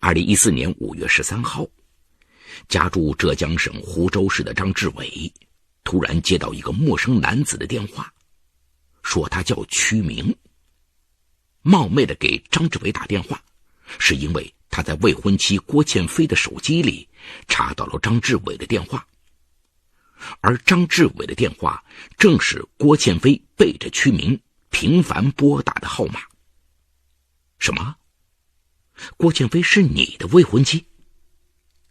2014年5月13号，家住浙江省湖州市的张志伟突然接到一个陌生男子的电话，说他叫曲明。冒昧的给张志伟打电话，是因为他在未婚妻郭倩飞的手机里查到了张志伟的电话，而张志伟的电话正是郭倩飞背着曲明频繁拨打的号码。什么？郭倩飞是你的未婚妻？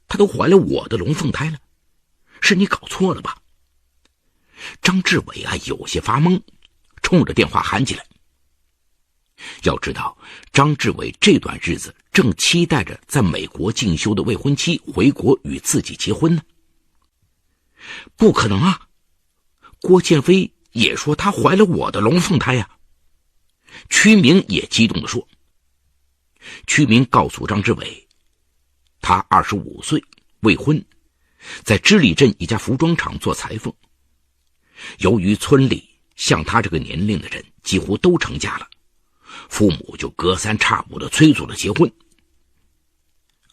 她都怀了我的龙凤胎了，是你搞错了吧？张志伟有些发懵，冲着电话喊起来。要知道，张志伟这段日子正期待着在美国进修的未婚妻回国与自己结婚呢。不可能啊！郭倩飞也说她怀了我的龙凤胎呀。曲明也激动地说。曲明告诉张志伟，他25岁，未婚，在织里镇一家服装厂做裁缝。由于村里像他这个年龄的人几乎都成家了，父母就隔三差五地催促了结婚。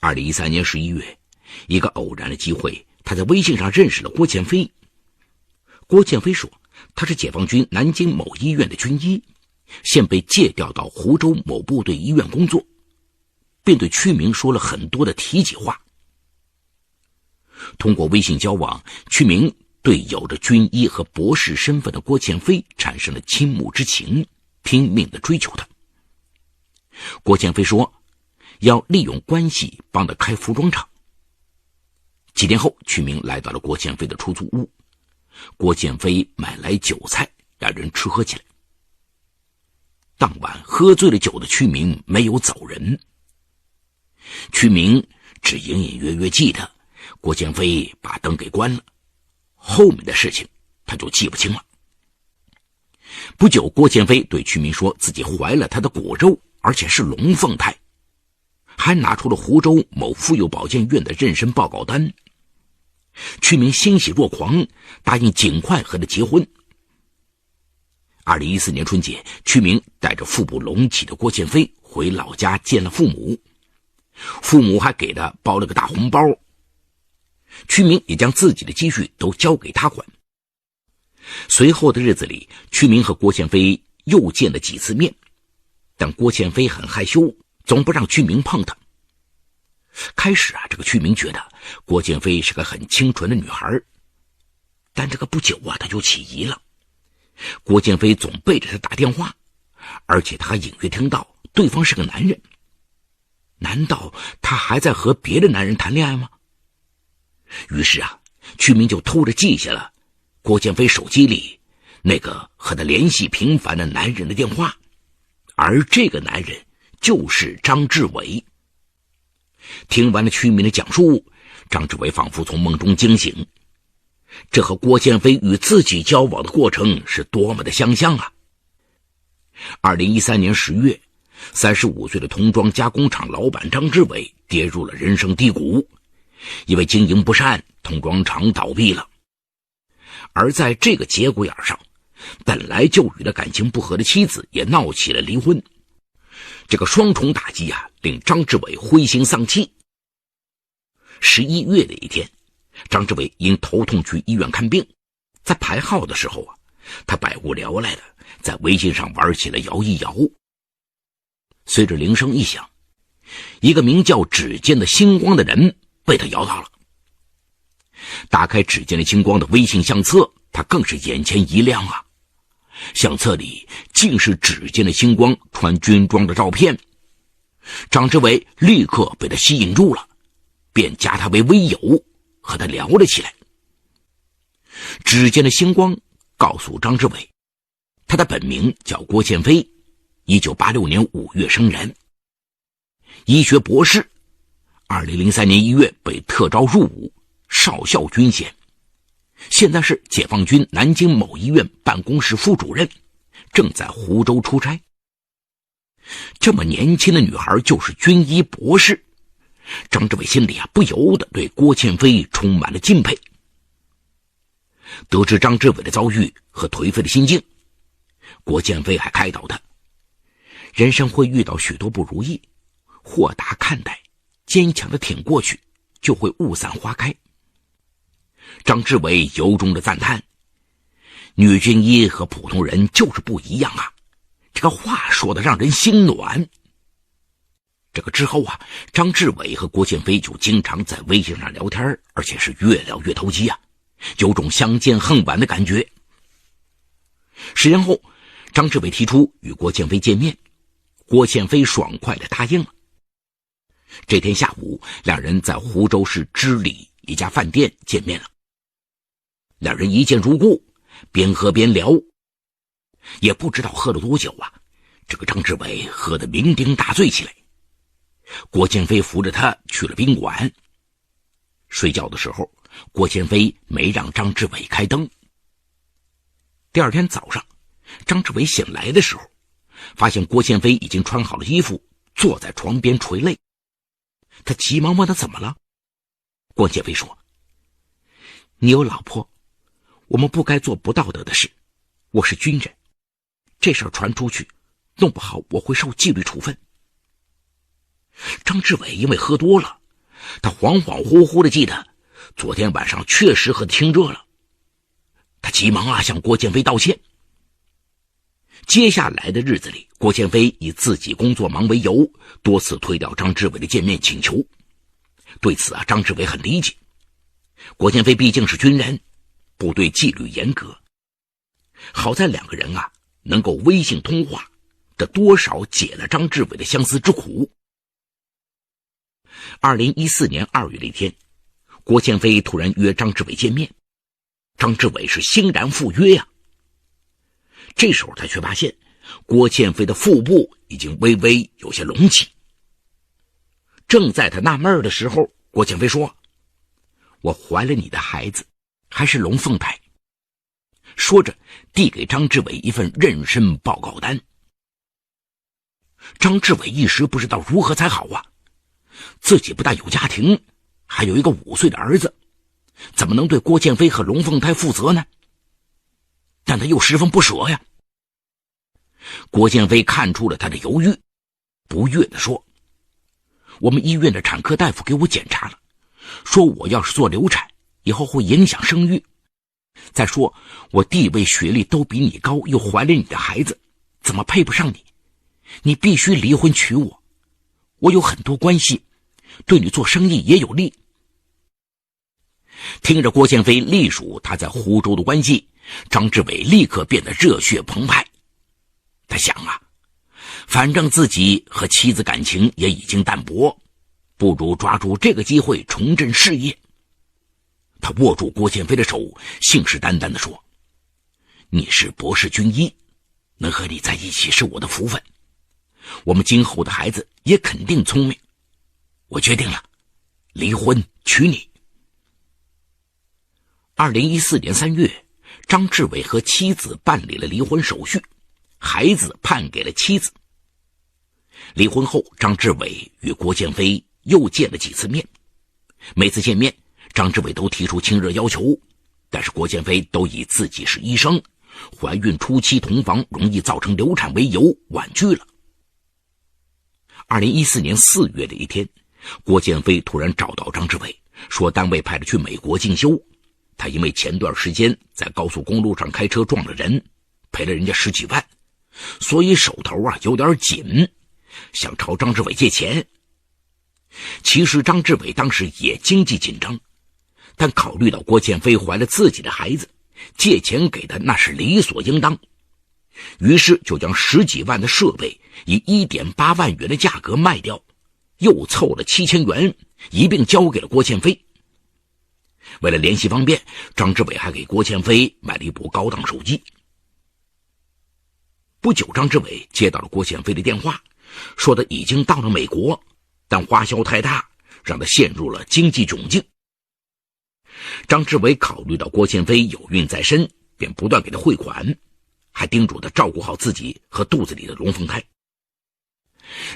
2013年11月，一个偶然的机会，他在微信上认识了郭倩飞。郭倩飞说，他是解放军南京某医院的军医，现被借调到湖州某部队医院工作，并对曲明说了很多的提己话。通过微信交往，曲明对有着军医和博士身份的郭倩飞产生了倾慕之情，拼命地追求她。郭倩飞说要利用关系帮他开服装厂。几天后，曲明来到了郭倩飞的出租屋，郭倩飞买来酒菜，两人吃喝起来。当晚喝醉了酒的曲明没有走人，曲明只隐隐约约记得郭倩飞把灯给关了，后面的事情他就记不清了。不久，郭倩飞对曲明说自己怀了他的果肉，而且是龙凤胎，还拿出了湖州某妇幼保健院的妊娠报告单。曲明欣喜若狂，答应尽快和他结婚。2014年春节，曲明带着腹部隆起的郭倩飞回老家见了父母，父母还给他包了个大红包。曲明也将自己的积蓄都交给他管。随后的日子里，曲明和郭倩飞又见了几次面，但郭倩飞很害羞，总不让曲明碰她。开始这个曲明觉得郭倩飞是个很清纯的女孩，但这个不久他就起疑了。郭倩飞总背着他打电话，而且他还隐约听到对方是个男人。难道他还在和别的男人谈恋爱吗？于是曲明就偷着记下了郭倩飞手机里那个和他联系频繁的男人的电话，而这个男人就是张志伟。听完了曲明的讲述，张志伟仿佛从梦中惊醒，这和郭倩飞与自己交往的过程是多么的相像啊！2013年10月，35岁的童装加工厂老板张志伟跌入了人生低谷，因为经营不善，童装厂倒闭了。而在这个节骨眼上，本来就与他感情不和的妻子也闹起了离婚。这个双重打击令张志伟灰心丧气。11月的一天，张志伟因头痛去医院看病，在排号的时候他百无聊赖的在微信上玩起了摇一摇。随着铃声一响，一个名叫指尖的星光的人被他摇到了。打开指尖的星光的微信相册，他更是眼前一亮相册里竟是指尖的星光穿军装的照片。张志伟立刻被他吸引住了，便加他为微友，和他聊了起来。指尖的星光告诉张志伟，他的本名叫郭倩飞，1986年5月生人，医学博士，2003年1月被特招入伍，少校军衔，现在是解放军南京某医院办公室副主任，正在湖州出差。这么年轻的女孩就是军医博士，张志伟心里不由得对郭倩飞充满了敬佩。得知张志伟的遭遇和颓废的心境，郭倩飞还开导他，人生会遇到许多不如意，豁达看待，坚强地挺过去，就会雾散花开。张志伟由衷地赞叹，女军医和普通人就是不一样啊，这个话说得让人心暖。这个之后啊，张志伟和郭建飞就经常在微信上聊天，而且是越聊越投机啊，有种相见恨晚的感觉。10天后，张志伟提出与郭建飞见面，郭建飞爽快地答应了。这天下午，两人在湖州市织里一家饭店见面了。两人一见如故，边喝边聊。也不知道喝了多久啊，这个张志伟喝得酩酊大醉起来。郭建飞扶着他去了宾馆。睡觉的时候，郭建飞没让张志伟开灯。第二天早上，张志伟醒来的时候，发现郭建飞已经穿好了衣服，坐在床边垂泪。他急忙问他怎么了。郭建飞说，你有老婆，我们不该做不道德的事，我是军人，这事儿传出去，弄不好我会受纪律处分。张志伟因为喝多了，他恍恍惚惚地记得昨天晚上确实喝得挺热了。他急忙向郭建飞道歉。接下来的日子里，郭建飞以自己工作忙为由，多次推掉张志伟的见面请求。对此张志伟很理解。郭建飞毕竟是军人，部队纪律严格。好在两个人能够微信通话，这多少解了张志伟的相思之苦。2014年2月的一天，郭建飞突然约张志伟见面，张志伟是欣然赴约呀。这时候他却发现郭建飞的腹部已经微微有些隆起。正在他纳闷的时候，郭建飞说，我怀了你的孩子，还是龙凤胎。说着递给张志伟一份妊娠报告单。张志伟一时不知道如何才好啊，自己不但有家庭，还有一个5岁的儿子，怎么能对郭建飞和龙凤胎负责呢？但他又十分不舍呀。郭建飞看出了他的犹豫，不悦地说，我们医院的产科大夫给我检查了，说我要是做流产，以后会影响生育。再说我地位学历都比你高，又怀了你的孩子，怎么配不上你？你必须离婚娶我，我有很多关系，对你做生意也有利。听着郭建飞隶属他在湖州的关系，张志伟立刻变得热血澎湃。他想反正自己和妻子感情也已经淡薄，不如抓住这个机会重振事业。他握住郭建飞的手，信誓旦旦地说，你是博士军医，能和你在一起是我的福分，我们今后的孩子也肯定聪明，我决定了，离婚娶你。2014年3月，张志伟和妻子办理了离婚手续，孩子判给了妻子。离婚后，张志伟与郭建飞又见了几次面，每次见面张志伟都提出亲热要求，但是郭建飞都以自己是医生，怀孕初期同房容易造成流产为由婉拒了。2014年4月的一天，郭建飞突然找到张志伟，说单位派他去美国进修，他因为前段时间在高速公路上开车撞了人，赔了人家10几万，所以手头有点紧，想朝张志伟借钱。其实张志伟当时也经济紧张，但考虑到郭建飞怀了自己的孩子，借钱给他那是理所应当，于是就将10几万的设备以 1.8 万元的价格卖掉，又凑了7000元一并交给了郭建飞。为了联系方便，张志伟还给郭建飞买了一部高档手机。不久，张志伟接到了郭建飞的电话，说他已经到了美国，但花销太大，让他陷入了经济窘境。张志伟考虑到郭建飞有孕在身，便不断给他汇款，还叮嘱他照顾好自己和肚子里的龙凤胎。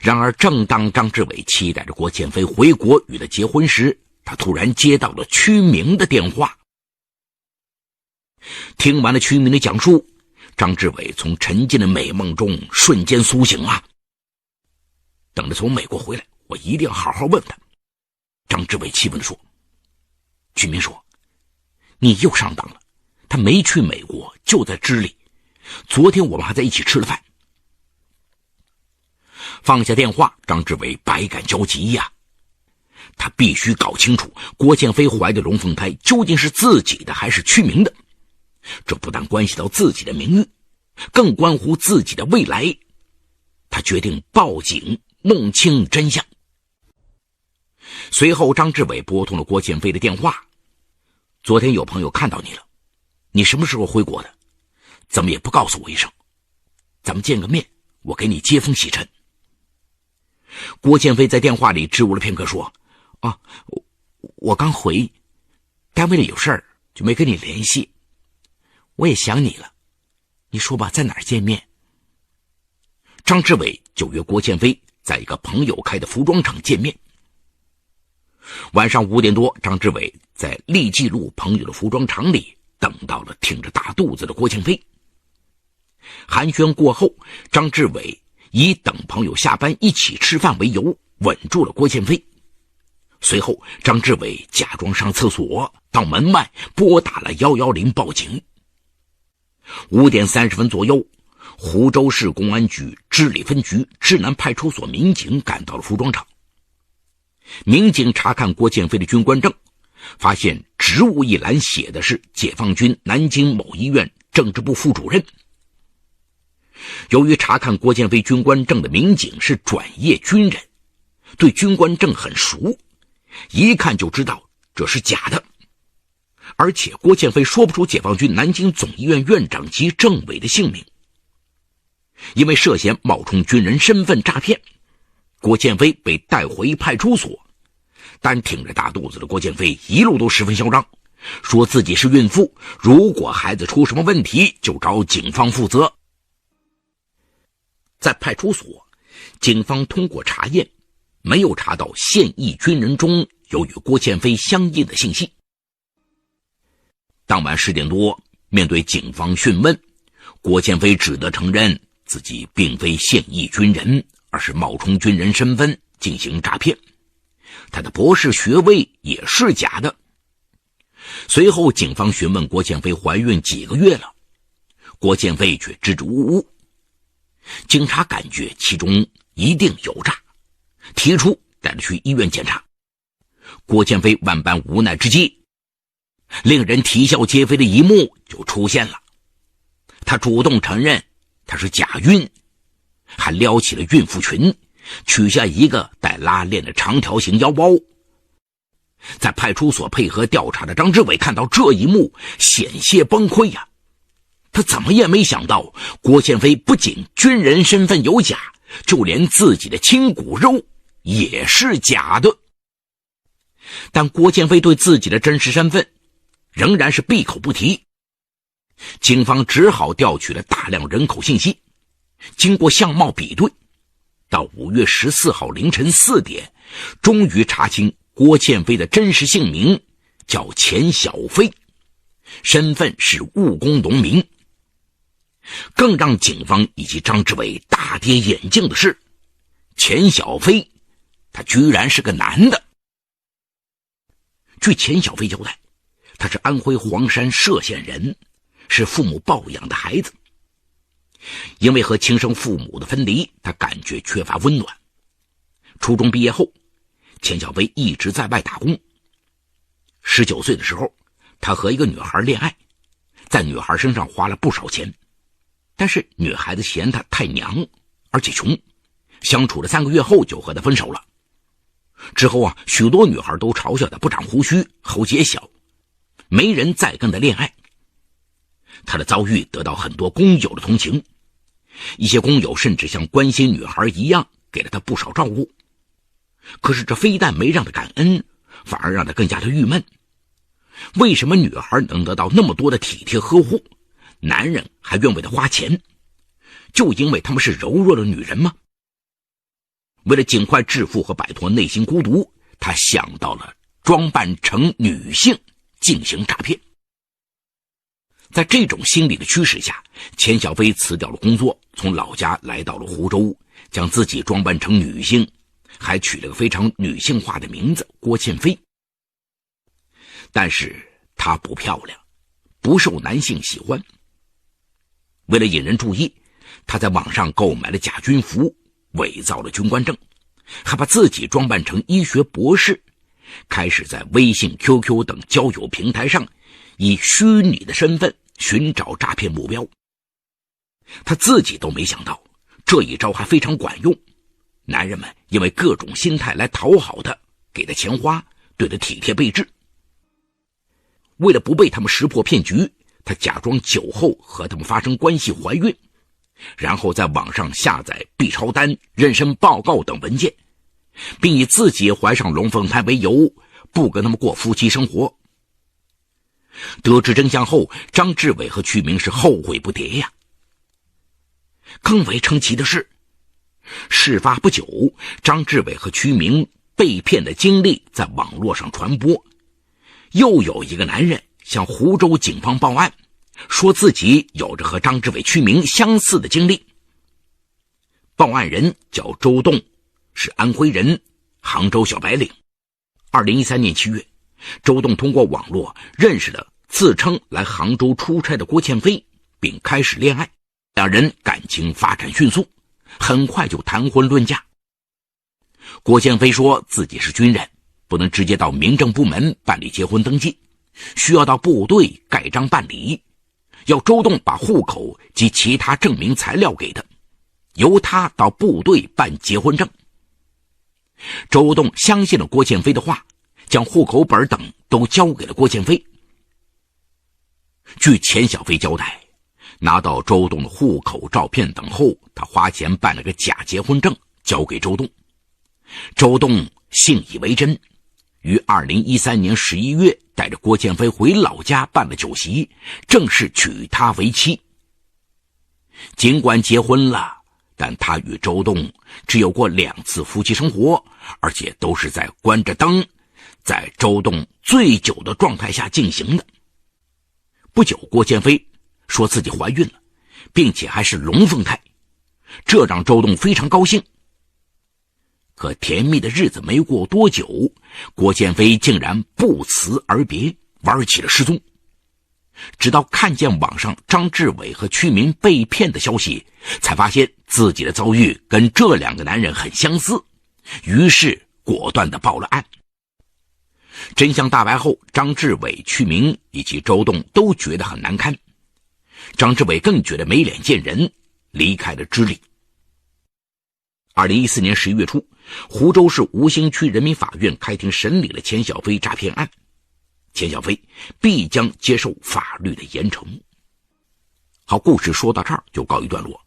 然而正当张志伟期待着郭建飞回国与他结婚时，他突然接到了屈明的电话。听完了屈明的讲述，张志伟从沉浸的美梦中瞬间苏醒等着从美国回来，我一定要好好问他，张志伟气愤地说。居民说，你又上当了，他没去美国，就在支里，昨天我们还在一起吃了饭。放下电话，张志伟百感交集呀，他必须搞清楚郭建飞怀的龙凤胎究竟是自己的还是屈明的，这不但关系到自己的名誉，更关乎自己的未来。他决定报警弄清真相。随后张志伟拨通了郭建飞的电话，昨天有朋友看到你了，你什么时候回国的？怎么也不告诉我一声，咱们见个面，我给你接风洗尘。郭建飞在电话里支吾了片刻说，我刚回，单位里有事儿就没跟你联系，我也想你了，你说吧，在哪儿见面？张志伟就约郭建飞在一个朋友开的服装厂见面。晚上5点多，张志伟在利济路朋友的服装厂里等到了挺着大肚子的郭建飞。寒暄过后，张志伟以等朋友下班一起吃饭为由稳住了郭建飞。随后张志伟假装上厕所，到门外拨打了110报警。5点30分左右，湖州市公安局支里分局支南派出所民警赶到了服装厂。民警查看郭建飞的军官证，发现职务一栏写的是解放军南京某医院政治部副主任。由于查看郭建飞军官证的民警是转业军人，对军官证很熟，一看就知道这是假的。而且郭建飞说不出解放军南京总医院院长及政委的姓名。因为涉嫌冒充军人身份诈骗，郭建飞被带回派出所。但挺着大肚子的郭建飞一路都十分嚣张，说自己是孕妇，如果孩子出什么问题就找警方负责。在派出所，警方通过查验，没有查到现役军人中有与郭建飞相应的信息。当晚10点多，面对警方讯问，郭建飞只得承认自己并非现役军人，而是冒充军人身份进行诈骗，他的博士学位也是假的。随后警方询问郭建飞怀孕几个月了，郭建飞却支支吾吾。警察感觉其中一定有诈，提出带他去医院检查。郭建飞万般无奈之际，令人啼笑皆非的一幕就出现了。他主动承认他是假孕，还撩起了孕妇裙，取下一个带拉链的长条形腰包。在派出所配合调查的张志伟看到这一幕，险些崩溃呀。他怎么也没想到，郭建飞不仅军人身份有假，就连自己的亲骨肉也是假的。但郭建飞对自己的真实身份仍然是闭口不提。警方只好调取了大量人口信息，经过相貌比对，到5月14号凌晨4点，终于查清郭建飞的真实姓名叫钱小飞，身份是务工农民。更让警方以及张志伟大跌眼镜的是，钱小飞他居然是个男的。据钱小飞交代，他是安徽黄山歙县人，是父母抱养的孩子。因为和亲生父母的分离，他感觉缺乏温暖。初中毕业后，钱小飞一直在外打工。19岁的时候，他和一个女孩恋爱，在女孩身上花了不少钱，但是女孩子嫌他太娘，而且穷，相处了3个月后就和他分手了。之后许多女孩都嘲笑他不长胡须，喉结小，没人再跟他恋爱。他的遭遇得到很多工友的同情，一些工友甚至像关心女孩一样给了他不少照顾。可是这非但没让他感恩，反而让他更加的郁闷。为什么女孩能得到那么多的体贴呵护，男人还愿为她花钱？就因为他们是柔弱的女人吗？为了尽快致富和摆脱内心孤独，他想到了装扮成女性进行诈骗。在这种心理的驱使下，钱小飞辞掉了工作，从老家来到了湖州，将自己装扮成女性，还取了个非常女性化的名字郭倩飞。但是她不漂亮，不受男性喜欢。为了引人注意，她在网上购买了假军服，伪造了军官证，还把自己装扮成医学博士，开始在微信、QQ 等交友平台上以虚拟的身份寻找诈骗目标。他自己都没想到这一招还非常管用，男人们因为各种心态来讨好他，给他钱花，对他体贴备至。为了不被他们识破骗局，他假装酒后和他们发生关系怀孕，然后在网上下载 B 超单、妊娠报告等文件，并以自己怀上龙凤胎为由，不跟他们过夫妻生活。得知真相后，张志伟和曲明是后悔不迭呀。更为称奇的是，事发不久，张志伟和曲明被骗的经历在网络上传播，又有一个男人向湖州警方报案，说自己有着和张志伟、曲明相似的经历。报案人叫周栋，是安徽人，杭州小白领。2013年7月，周栋通过网络认识了自称来杭州出差的郭倩飞，并开始恋爱，两人感情发展迅速，很快就谈婚论嫁。郭倩飞说自己是军人，不能直接到民政部门办理结婚登记，需要到部队盖章办理，要周栋把户口及其他证明材料给他，由他到部队办结婚证。周栋相信了郭倩飞的话，将户口本等都交给了郭倩飞。据钱小飞交代，拿到周栋的户口照片等后，他花钱办了个假结婚证交给周栋。周栋信以为真，于2013年11月带着郭倩飞回老家办了酒席，正式娶她为妻。尽管结婚了，但他与周栋只有过2次夫妻生活，而且都是在关着灯，在周栋醉酒的状态下进行的。不久，郭倩飞说自己怀孕了，并且还是龙凤胎，这让周栋非常高兴。可甜蜜的日子没过多久，郭倩飞竟然不辞而别，玩起了失踪。直到看见网上张志伟和曲明被骗的消息，才发现自己的遭遇跟这2个男人很相似，于是果断地报了案。真相大白后，张志伟、曲明以及周栋都觉得很难堪，张志伟更觉得没脸见人，离开了支里。2014年11月初，湖州市吴兴区人民法院开庭审理了钱小飞诈骗案，钱小飞必将接受法律的严惩。好，故事说到这儿就告一段落。